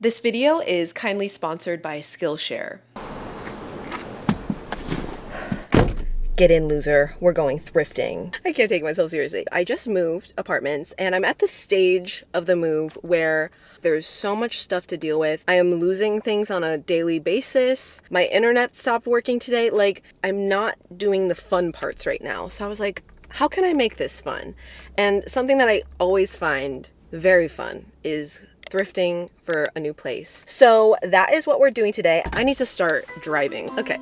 This video is kindly sponsored by Skillshare. Get in, loser. We're going thrifting. I can't take myself seriously. I just moved apartments and I'm at the stage of the move where there's so much stuff to deal with. I am losing things on a daily basis. My internet stopped working today. Like, I'm not doing the fun parts right now. So I was like, how can I make this fun? And something that I always find very fun is thrifting for a new place. So that is what we're doing today. I need to start driving. Okay.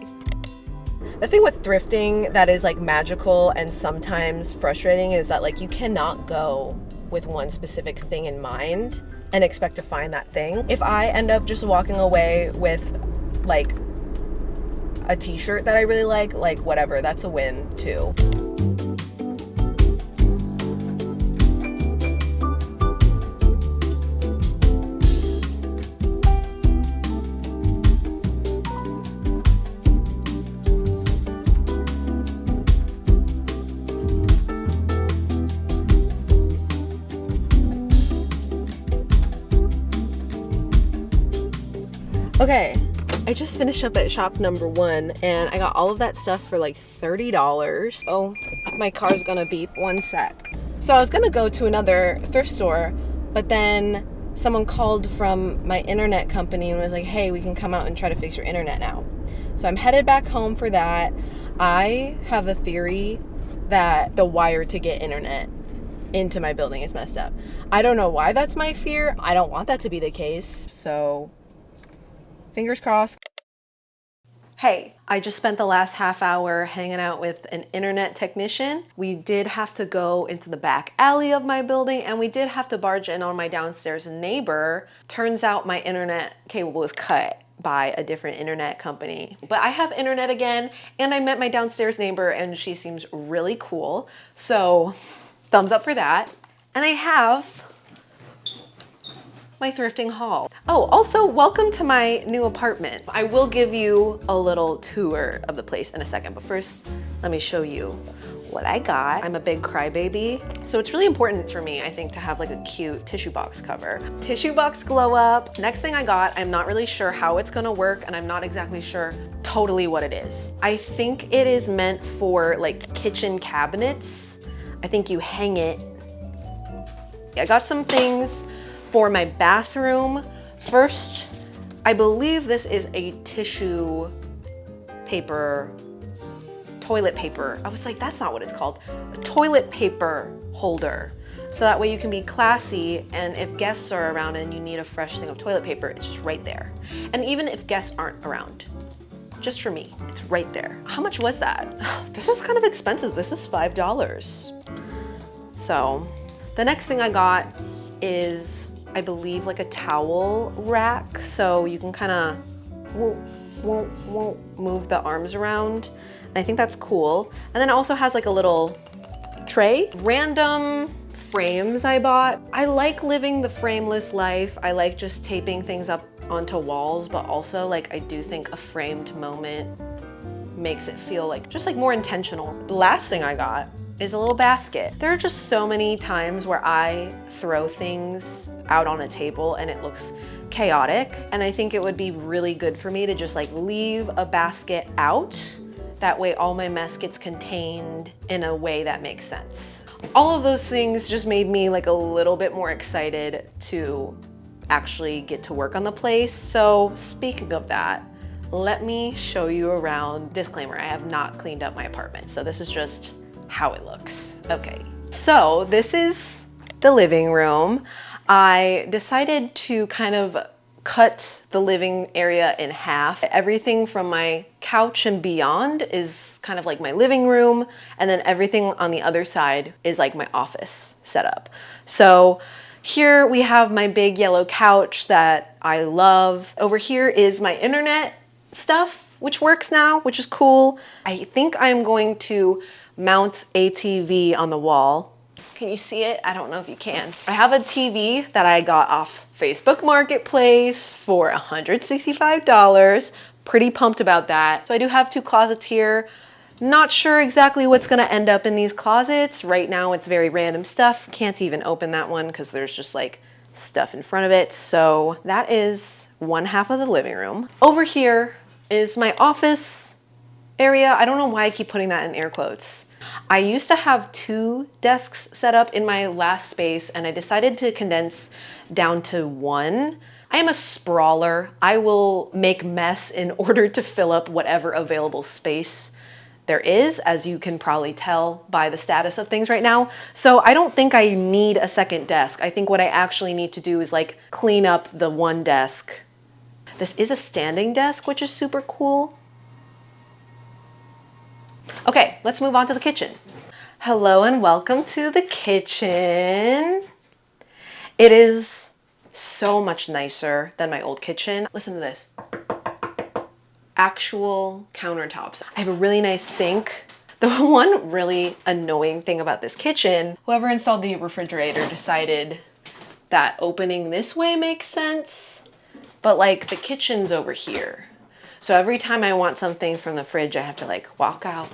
The thing with thrifting that is like magical and sometimes frustrating is that like you cannot go with one specific thing in mind and expect to find that thing. If I end up just walking away with like a t-shirt that I really like whatever, that's a win too. Okay, I just finished up at shop number 1 and I got all of that stuff for like $30. Oh, my car's gonna beep, one sec. So I was gonna go to another thrift store, but then someone called from my internet company and was like, hey, we can come out and try to fix your internet now. So I'm headed back home for that. I have a theory that the wire to get internet into my building is messed up. I don't know why that's my fear. I don't want that to be the case, so fingers crossed. Hey, I just spent the last half hour hanging out with an internet technician. We did have to go into the back alley of my building and we did have to barge in on my downstairs neighbor. Turns out my internet cable was cut by a different internet company. But I have internet again and I met my downstairs neighbor and she seems really cool. So thumbs up for that. And I have my thrifting haul. Oh, also welcome to my new apartment. I will give you a little tour of the place in a second, but first let me show you what I got. I'm a big crybaby, so it's really important for me, I think, to have like a cute tissue box cover. Tissue box glow up. Next thing I got, I'm not really sure how it's gonna work and I'm not exactly sure totally what it is. I think it is meant for like kitchen cabinets. I think you hang it. I got some things for my bathroom. First, I believe this is a tissue paper, toilet paper. I was like, that's not what it's called. A toilet paper holder. So that way you can be classy and if guests are around and you need a fresh thing of toilet paper, it's just right there. And even if guests aren't around, just for me, it's right there. How much was that? This was kind of expensive. This is $5. So the next thing I got is, I believe, like a towel rack, so you can kind of won't move the arms around. And I think that's cool. And then it also has like a little tray. Random frames I bought. I like living the frameless life. I like just taping things up onto walls, but also like I do think a framed moment makes it feel like just like more intentional. The last thing I got is a little basket. There are just so many times where I throw things out on a table and it looks chaotic. And I think it would be really good for me to just like leave a basket out. That way all my mess gets contained in a way that makes sense. All of those things just made me like a little bit more excited to actually get to work on the place. So speaking of that, let me show you around. Disclaimer, I have not cleaned up my apartment. So this is just how it looks. Okay, so this is the living room. I decided to kind of cut the living area in half. Everything from my couch and beyond is kind of like my living room, and then everything on the other side is like my office setup. So here we have my big yellow couch that I love. Over here is my internet stuff, which works now, which is cool. I think I'm going to mount a TV on the wall. Can you see it? I don't know if you can. I have a TV that I got off Facebook Marketplace for $165. Pretty pumped about that. So I do have 2 closets here. Not sure exactly what's gonna end up in these closets. Right now it's very random stuff. Can't even open that one because there's just like stuff in front of it. So that is one half of the living room. Over here is my office area. I don't know why I keep putting that in air quotes. I used to have 2 desks set up in my last space, and I decided to condense down to 1. I am a sprawler. I will make mess in order to fill up whatever available space there is, as you can probably tell by the status of things right now. So I don't think I need a second desk. I think what I actually need to do is like clean up the 1 desk. This is a standing desk, which is super cool. Okay, let's move on to the kitchen. Hello and welcome to the kitchen. It is so much nicer than my old kitchen. Listen to this. Actual countertops. I have a really nice sink. The one really annoying thing about this kitchen, whoever installed the refrigerator decided that opening this way makes sense, but like the kitchen's over here. So every time I want something from the fridge, I have to like walk out,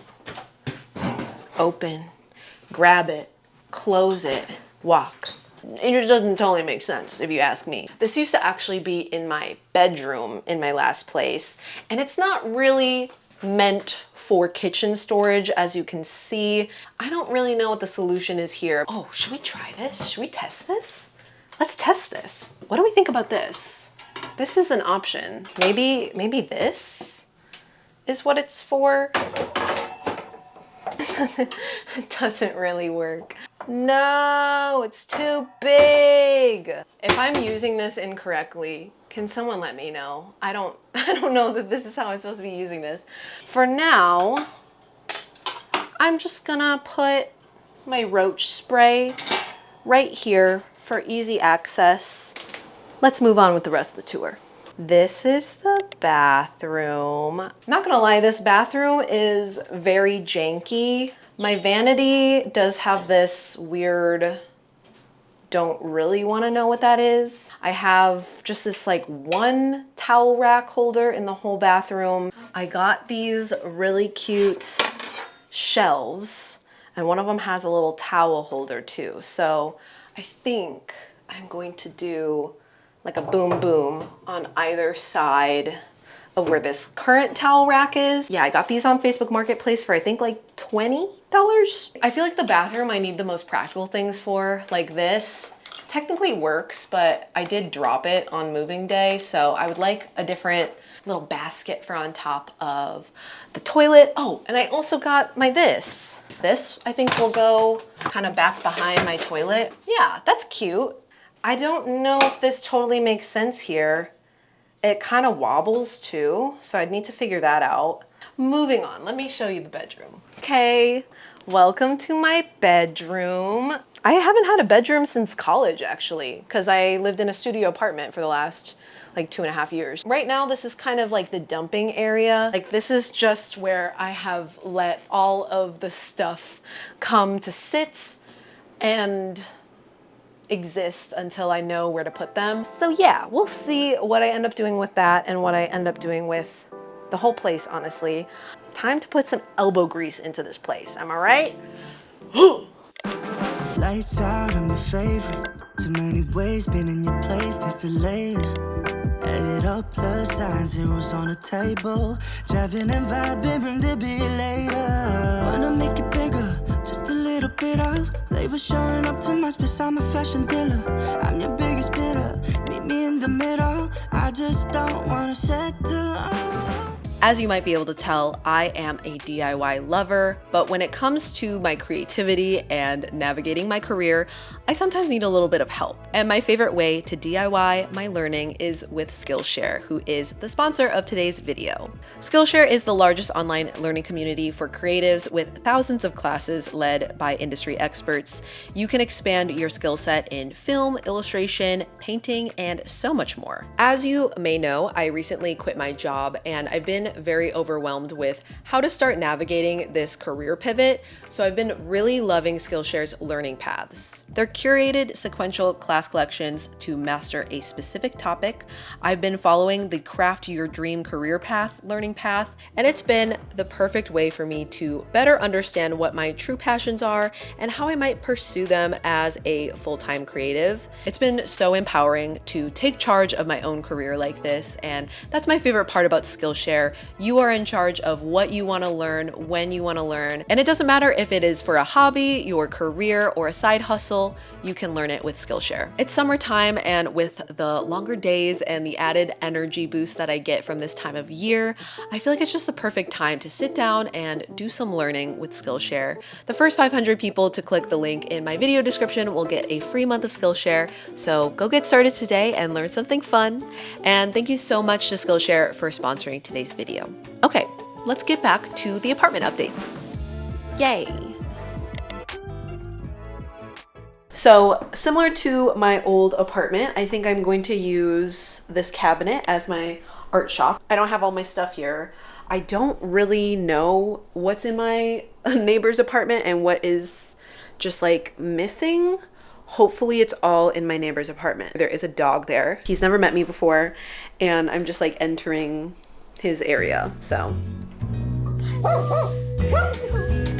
open, grab it, close it, walk. It just doesn't totally make sense if you ask me. This used to actually be in my bedroom in my last place, and it's not really meant for kitchen storage, as you can see. I don't really know what the solution is here. Oh, should we try this? Should we test this? Let's test this. What do we think about this? This is an option. Maybe this is what it's for. It doesn't really work. No, it's too big. If I'm using this incorrectly, can someone let me know? I don't know that this is how I'm supposed to be using this. For now, I'm just gonna put my roach spray right here for easy access. Let's move on with the rest of the tour. This is the bathroom. Not gonna lie, this bathroom is very janky. My vanity does have this weird, don't really wanna know what that is. I have just this like 1 towel rack holder in the whole bathroom. I got these really cute shelves, and one of them has a little towel holder too. So I think I'm going to do like a boom boom on either side of where this current towel rack is. Yeah, I got these on Facebook Marketplace for I think like $20. I feel like the bathroom I need the most practical things for, like this. Technically works, but I did drop it on moving day, so I would like a different little basket for on top of the toilet. Oh, and I also got my this. This I think will go kind of back behind my toilet. Yeah, that's cute. I don't know if this totally makes sense here. It kind of wobbles too, so I'd need to figure that out. Moving on, let me show you the bedroom. Okay, welcome to my bedroom. I haven't had a bedroom since college actually, because I lived in a studio apartment for the last like 2.5 years. Right now, this is kind of like the dumping area. Like this is just where I have let all of the stuff come to sit and exist until I know where to put them. So yeah, we'll see what I end up doing with that and what I end up doing with the whole place, honestly. Time to put some elbow grease into this place, am I right? Lights out, I'm your favorite. Too many ways, been in your place, there's delays. Add it up, plus sign, zeros on the table. Driving and vibing, bring the beat later. Wanna make it bigger, just a little bit of flavor showing up to my space, I'm a fashion dealer. I'm your biggest bidder, meet me in the middle. I just don't wanna settle. As you might be able to tell, I am a DIY lover, but when it comes to my creativity and navigating my career, I sometimes need a little bit of help. And my favorite way to DIY my learning is with Skillshare, who is the sponsor of today's video. Skillshare is the largest online learning community for creatives with thousands of classes led by industry experts. You can expand your skill set in film, illustration, painting, and so much more. As you may know, I recently quit my job and I've been very overwhelmed with how to start navigating this career pivot, so I've been really loving Skillshare's learning paths. They're curated sequential class collections to master a specific topic. I've been following the Craft Your Dream Career Path learning path, and it's been the perfect way for me to better understand what my true passions are and how I might pursue them as a full-time creative. It's been so empowering to take charge of my own career like this, and that's my favorite part about Skillshare. You are in charge of what you want to learn, when you want to learn, and it doesn't matter if it is for a hobby, your career, or a side hustle, you can learn it with Skillshare. It's summertime, and with the longer days and the added energy boost that I get from this time of year, I feel like it's just the perfect time to sit down and do some learning with Skillshare. The first 500 people to click the link in my video description will get a free month of Skillshare, so go get started today and learn something fun. And thank you so much to Skillshare for sponsoring today's video. Okay, let's get back to the apartment updates. Yay! So similar to my old apartment, I think I'm going to use this cabinet as my art shop. I don't have all my stuff here. I don't really know what's in my neighbor's apartment and what is just like missing. Hopefully it's all in my neighbor's apartment. There is a dog there. He's never met me before, and I'm just like entering his area, so.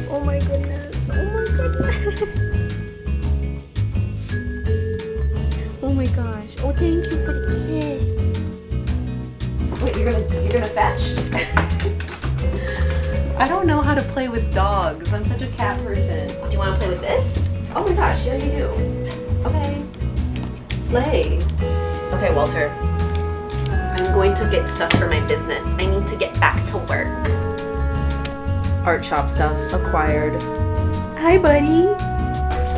Oh my goodness, oh my goodness. Oh my gosh, oh thank you for the kiss. Wait, you're gonna fetch? I don't know how to play with dogs. I'm such a cat person. Do you wanna play with this? Oh my gosh, yeah you do. Okay. Slay. Okay, Walter. I'm going to get stuff for my business. I need to get back to work. Art shop stuff acquired. Hi, buddy.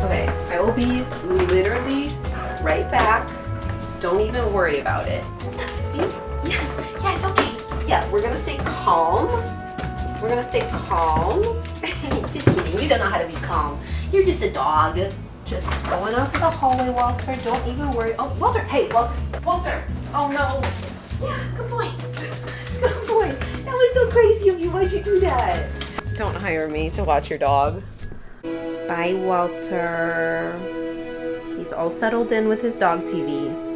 Okay, I will be literally right back. Don't even worry about it. See? Yeah, it's okay. Yeah, we're gonna stay calm. We're gonna stay calm. Just kidding, you don't know how to be calm. You're just a dog. Just going out to the hallway, Walter. Don't even worry. Oh, Walter, hey, Walter. Walter. Oh no. Yeah, good boy. Good boy. That was so crazy of you. Why'd you do that? Don't hire me to watch your dog. Bye, Walter. He's all settled in with his dog TV.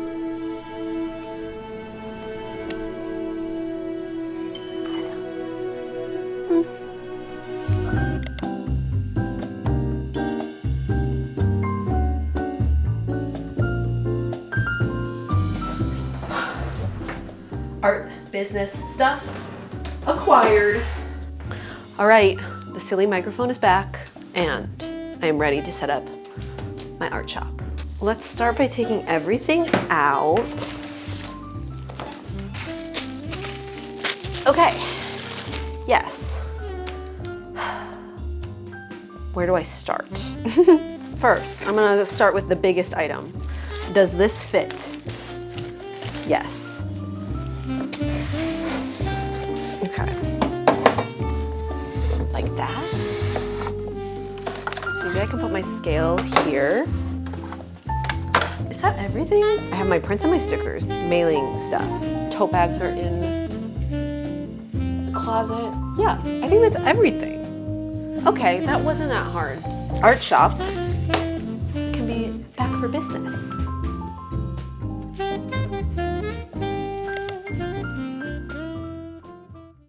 Art, business stuff acquired. All right, the silly microphone is back and I am ready to set up my art shop. Let's start by taking everything out. Okay, yes. Where do I start? First, I'm gonna start with the biggest item. Does this fit? Yes. Okay. Like that. Maybe I can put my scale here. Is that everything? I have my prints and my stickers, mailing stuff. Tote bags are in the closet. Yeah, I think that's everything. Okay, that wasn't that hard. Art shop can be back for business.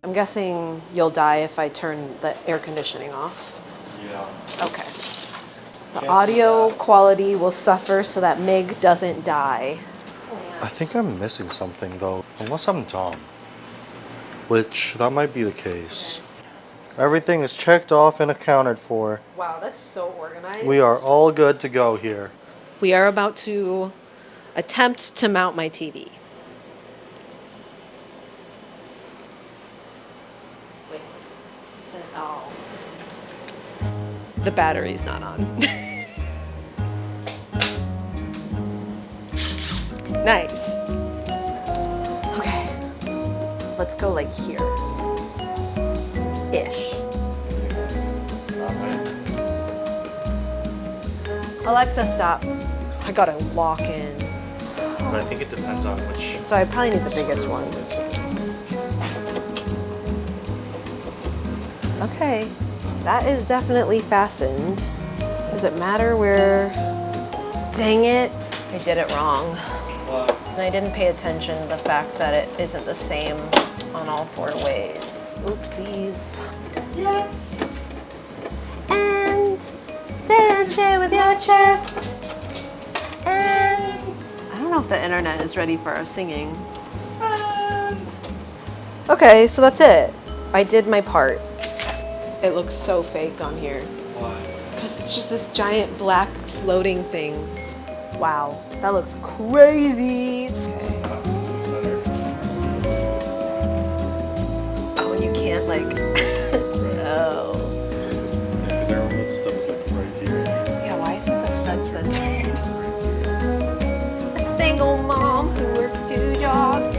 I'm guessing you'll die if I turn the air conditioning off. Yeah. Okay. The audio quality will suffer so that Mig doesn't die. I think I'm missing something though, unless I'm dumb. Which, that might be the case. Everything is checked off and accounted for. Wow, that's so organized. We are all good to go here. We are about to attempt to mount my TV. Wait, oh. The battery's not on. Nice. Okay, let's go like here. Ish. Alexa, stop. I gotta lock in. But I think it depends on which. So I probably need the biggest one. Okay, that is definitely fastened. Does it matter where? Dang it, I did it wrong. What? And I didn't pay attention to the fact that it isn't the same on all 4 ways. Oopsies. Yes! And share with your chest. And I don't know if the internet is ready for our singing. And... Okay, so that's it. I did my part. It looks so fake on here. Why? Because it's just this giant black floating thing. Wow, that looks crazy. Oh, and you can't like, oh. Because everyone with stuff is like right here. Yeah, why isn't the stud centered? A single mom who works 2 jobs.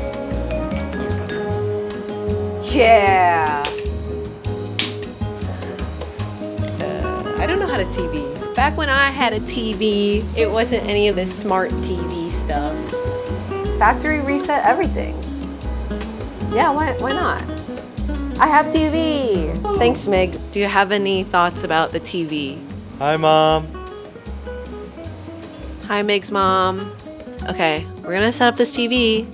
Yeah. I don't know how to TV. Back when I had a TV, it wasn't any of this smart TV stuff. Factory reset everything. Yeah, why not? I have TV. Thanks, Meg. Do you have any thoughts about the TV? Hi, Mom. Hi, Meg's mom. Okay, we're gonna set up this TV.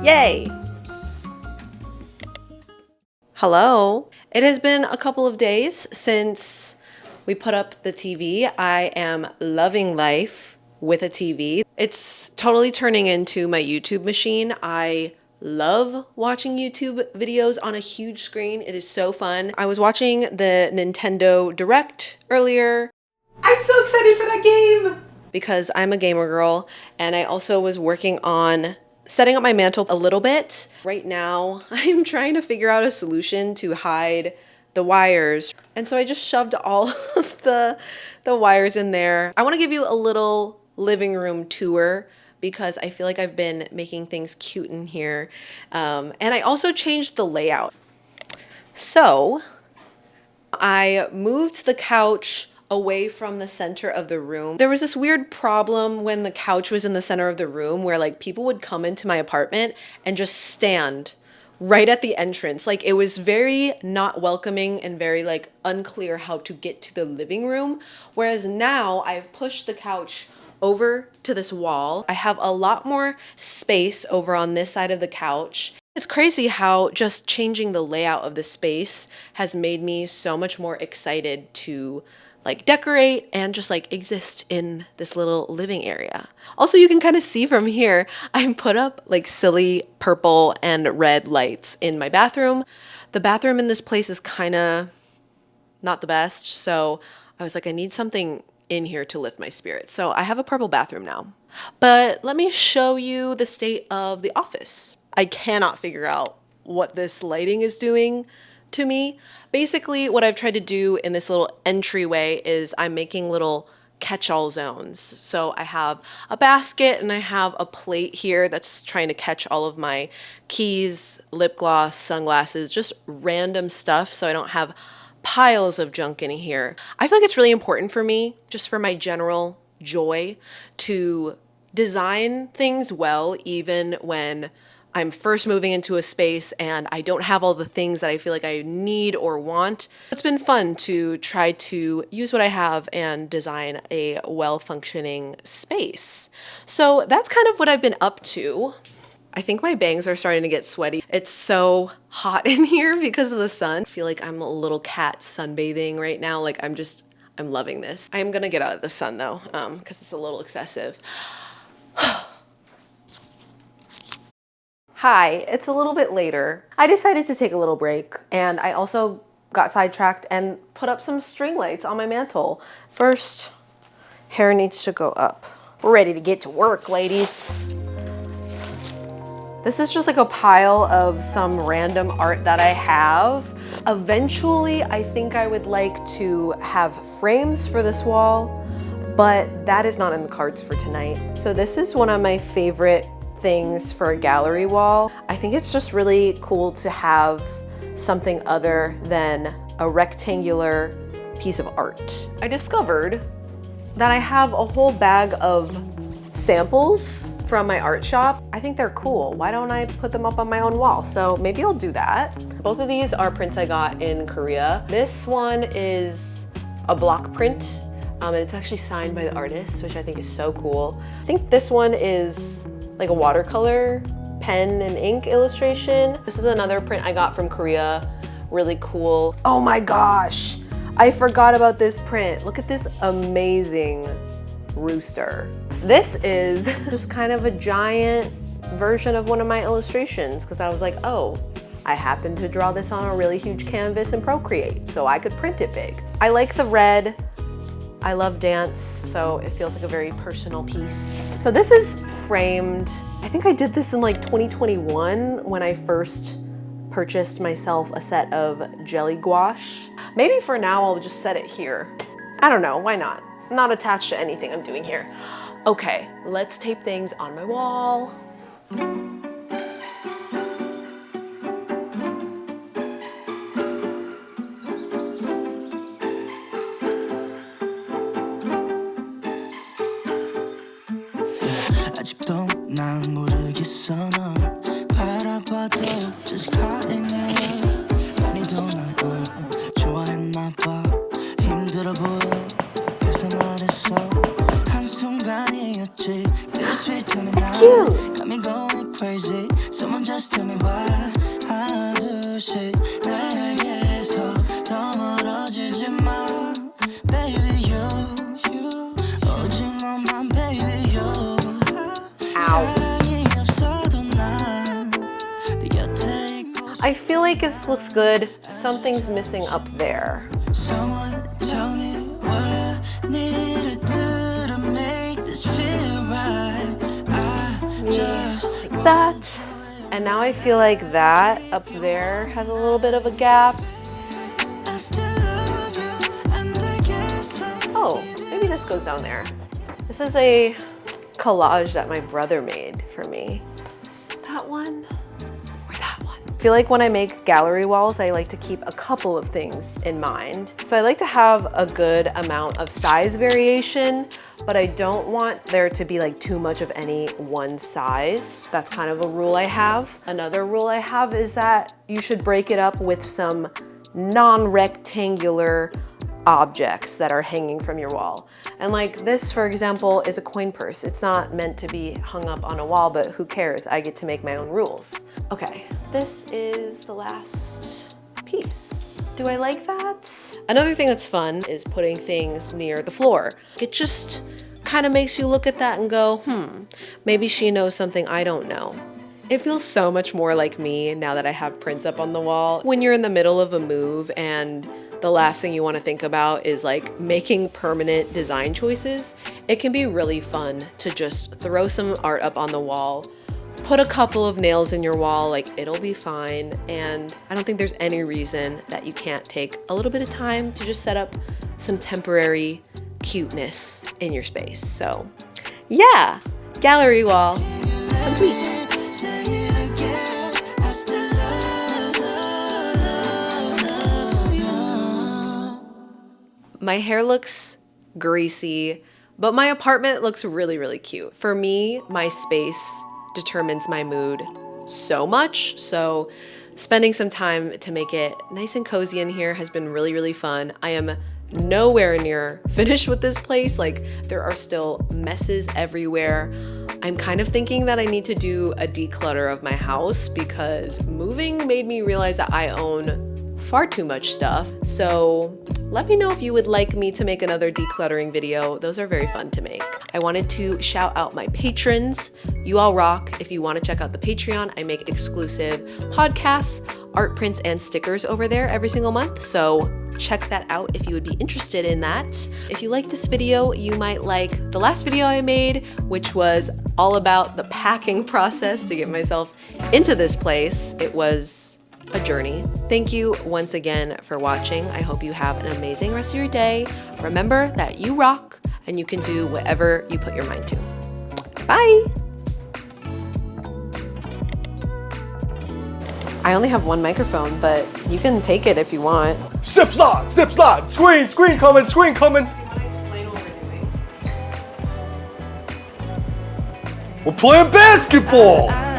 Yay! Hello. It has been a couple of days since we put up the TV. I am loving life with a TV. It's totally turning into my YouTube machine. I love watching YouTube videos on a huge screen. It is so fun. I was watching the Nintendo Direct earlier. I'm so excited for that game! Because I'm a gamer girl, and I also was working on setting up my mantle a little bit. Right now, I'm trying to figure out a solution to hide the wires. And so I just shoved all of the wires in there. I want to give you a little living room tour because I feel like I've been making things cute in here. And I also changed the layout. So I moved the couch away from the center of the room. There was this weird problem when the couch was in the center of the room where like people would come into my apartment and just stand right at the entrance. Like it was very not welcoming and very like unclear how to get to the living room. Whereas now I've pushed the couch over to this wall. I have a lot more space over on this side of the couch. It's crazy how just changing the layout of the space has made me so much more excited to like decorate and just like exist in this little living area. Also, you can kind of see from here, I put up like silly purple and red lights in my bathroom. The bathroom in this place is kind of not the best. So I was like, I need something in here to lift my spirits. So I have a purple bathroom now. But let me show you the state of the office. I cannot figure out what this lighting is doing to me. Basically, what I've tried to do in this little entryway is I'm making little catch-all zones. So I have a basket and I have a plate here that's trying to catch all of my keys, lip gloss, sunglasses, just random stuff so I don't have piles of junk in here. I feel like it's really important for me, just for my general joy, to design things well even when I'm first moving into a space and I don't have all the things that I feel like I need or want. It's been fun to try to use what I have and design a well-functioning space. So that's kind of what I've been up to. I think my bangs are starting to get sweaty. It's so hot in here because of the sun. I feel like I'm a little cat sunbathing right now. Like I'm loving this. I'm gonna get out of the sun though, because it's a little excessive. Hi, it's a little bit later. I decided to take a little break and I also got sidetracked and put up some string lights on my mantle. First, hair needs to go up. We're ready to get to work, ladies. This is just like a pile of some random art that I have. Eventually, I think I would like to have frames for this wall, but that is not in the cards for tonight. So this is one of my favorite things for a gallery wall. I think it's just really cool to have something other than a rectangular piece of art. I discovered that I have a whole bag of samples from my art shop. I think they're cool. Why don't I put them up on my own wall? So maybe I'll do that. Both of these are prints I got in Korea. This one is a block print, and it's actually signed by the artist, which I think is so cool. I think this one is like a watercolor pen and ink illustration. This is another print I got from Korea. Really cool. Oh my gosh, I forgot about this print. Look at this amazing rooster. This is just kind of a giant version of one of my illustrations because I was like, oh, I happened to draw this on a really huge canvas in Procreate, so I could print it big. I like the red. I love dance, so it feels like a very personal piece. So this is framed. I think I did this in like 2021 when I first purchased myself a set of jelly gouache. Maybe for now I'll just set it here. I don't know, why not? I'm not attached to anything I'm doing here. Okay, let's tape things on my wall. 아직도 난 모르겠어 널 바라봐도 just caught in your love 많이도 널 좋아했나 봐 힘들어 보여 그래서 말했어 한순간이었지 bittersweet tell me now got me going crazy someone just tell me why 하듯이 내게서 더 멀어지지 마 baby you 오징어만 baby you I feel like it looks good. Something's missing up there. Someone tell me what I need to do to make this feel right. Just like that. And now I feel like that up there has a little bit of a gap. I still love you and I guess Oh, maybe this goes down there. This is a collage that my brother made for me. That one or that one? I feel like when I make gallery walls, I like to keep a couple of things in mind. So I like to have a good amount of size variation, but I don't want there to be like too much of any one size. That's kind of a rule I have. Another rule I have is that you should break it up with some non-rectangular objects that are hanging from your wall. And like this, for example, is a coin purse. It's not meant to be hung up on a wall, but who cares? I get to make my own rules. Okay, this is the last piece. Do I like that? Another thing that's fun is putting things near the floor. It just kind of makes you look at that and go, maybe she knows something I don't know. It feels so much more like me now that I have prints up on the wall. When you're in the middle of a move and the last thing you want to think about is like making permanent design choices, it can be really fun to just throw some art up on the wall, put a couple of nails in your wall, like it'll be fine. And I don't think there's any reason that you can't take a little bit of time to just set up some temporary cuteness in your space. So yeah, gallery wall complete. My hair looks greasy, but my apartment looks really, really cute. For me, my space determines my mood so much. So spending some time to make it nice and cozy in here has been really, really fun. I am nowhere near finished with this place. Like there are still messes everywhere. I'm kind of thinking that I need to do a declutter of my house because moving made me realize that I own far too much stuff. So let me know if you would like me to make another decluttering video. Those are very fun to make. I wanted to shout out my patrons. You all rock. If you want to check out the Patreon, I make exclusive podcasts, art prints, and stickers over there every single month. So check that out if you would be interested in that. If you like this video, you might like the last video I made, which was all about the packing process to get myself into this place. It was a journey. Thank you once again for watching. I hope you have an amazing rest of your day. Remember that you rock and you can do whatever you put your mind to. Bye. I only have one microphone, but you can take it if you want. Step slide, screen coming. We're playing basketball!